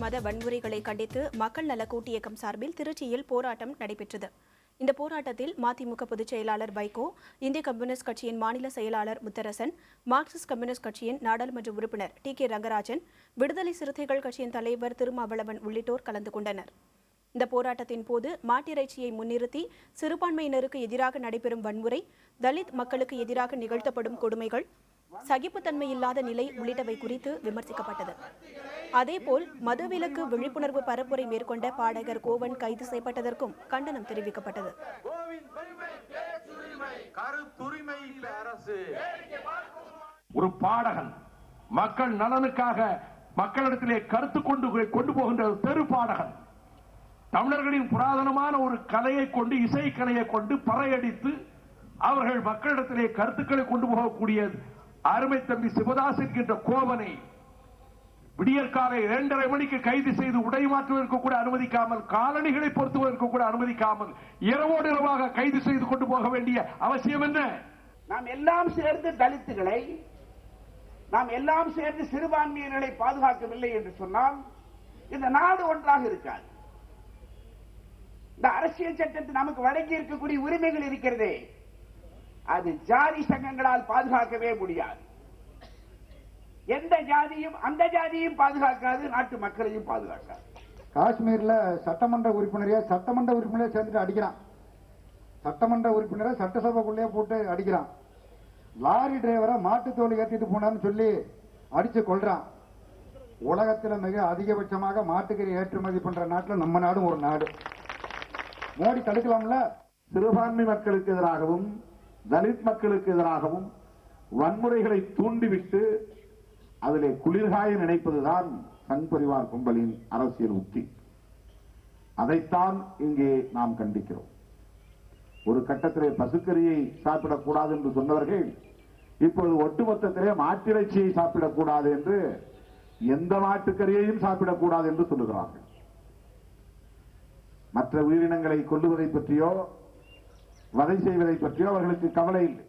மத வன்முறைகளை கண்டித்து மக்கள் நல கூட்டியக்கம் சார்பில் திருச்சியில் போராட்டம் நடைபெற்றது. இந்த போராட்டத்தில் மதிமுக பொதுச் செயலாளர் வைகோ, இந்திய கம்யூனிஸ்ட் கட்சியின் மாநில செயலாளர் முத்தரசன், மார்க்சிஸ்ட் கம்யூனிஸ்ட் கட்சியின் நாடாளுமன்ற உறுப்பினர் டி.கே. ரங்கராஜன், விடுதலை சிறுத்தைகள் கட்சியின் தலைவர் திருமாவளவன் உள்ளிட்டோர் கலந்து கொண்டனர். இந்த போராட்டத்தின் போது மாட்டிறைச்சியை முன்னிறுத்தி சிறுபான்மையினருக்கு எதிராக நடைபெறும் வன்முறை, தலித் மக்களுக்கு எதிராக நிகழ்த்தப்படும் கொடுமைகள், சகிப்புத்தன்மையில்லாத நிலை உள்ளிட்டவை குறித்து விமர்சிக்கப்பட்டது. அதேபோல் மதுவிலக்கு விழிப்புணர்வு பரப்புரை மேற்கொண்ட பாடகர் கோவன் கைது செய்யப்பட்டதற்கும் கண்டனம் தெரிவிக்கப்பட்டது. ஒரு பாடகன் மக்கள் நலனுக்காக மக்களிடத்திலே கருத்து கொண்டு போகின்ற தெரு பாடகன் தமிழர்களின் புராதனமான ஒரு கலையை கொண்டு, இசை கலையை கொண்டு பறையடித்து அவர்கள் மக்களிடத்திலே கருத்துக்களை கொண்டு போகக்கூடிய அருமை தம்பி சிவதாஸ் என்கின்ற கோவனை விடியற்காலை 2:30 மணிக்கு கைது செய்து உடை மாற்றுவதற்கு கூட அனுமதிக்காமல், காலணிகளை பொருத்துவதற்கு கூட அனுமதிக்காமல் இரவோடு இரவாக கைது செய்து கொண்டு போக வேண்டிய அவசியம் என்ன? நாம் எல்லாம் சேர்ந்து தலித்துகளை, நாம் எல்லாம் சேர்ந்து சிறுபான்மையினரை பாதுகாக்கவில்லை என்று சொன்னால் இந்த நாடு ஒன்றாக இருக்காது. இந்த அரசியல் சட்டத்தில் நமக்கு வழங்கி இருக்கக்கூடிய உரிமைகள் இருக்கிறதே, அது ஜாதி சங்கங்களால் பாதுகாக்கவே முடியாது. எந்த ஜாதியும் அந்த ஜாதியும் பாதுகாக்காது, நாட்டு மக்களையும் பாதுகாக்காது. காஷ்மீர்ல சட்டமன்ற உறுப்பினரையா சேர்ந்துட்டு அடிக்கிறான். சட்டமன்ற உறுப்பினரை சட்டசபைக்குள்ளே போட்டு அடிக்கிறான். லாரி டிரைவரை மாட்டு தோல் ஏற்றிட்டு போனான்னு சொல்லி அடிச்சு கொள்றான். உலகத்தில் மிக அதிகபட்சமாக மாட்டுக்கறி ஏற்றுமதி பண்ற நாட்டில் நம்ம நாடும் ஒரு நாடு. மோடி தடுக்கலாம்ல? சிறுபான்மை மக்களுக்கு எதிராகவும் தலித் மக்களுக்கு எதிராகவும் வன்முறைகளை தூண்டிவிட்டு அதிலே குளிர்காய நினைப்பதுதான் சங் பரிவார் கும்பலின் அரசியல் உத்தி. அதைத்தான் இங்கே நாம் கண்டிக்கிறோம். ஒரு கட்டத்திலே பசுக்கறியை சாப்பிடக்கூடாது என்று சொன்னவர்கள் இப்போது ஒட்டுமொத்தத்திலே மாட்டிறைச்சியை சாப்பிடக்கூடாது என்று, எந்த மாட்டுக்கறியையும் சாப்பிடக்கூடாது என்று சொல்லுகிறார்கள். மற்ற உயிரினங்களை கொல்லுவதை பற்றியோ வதை செய்வதை பற்றியோ அவர்களுக்கு கவலை இல்லை.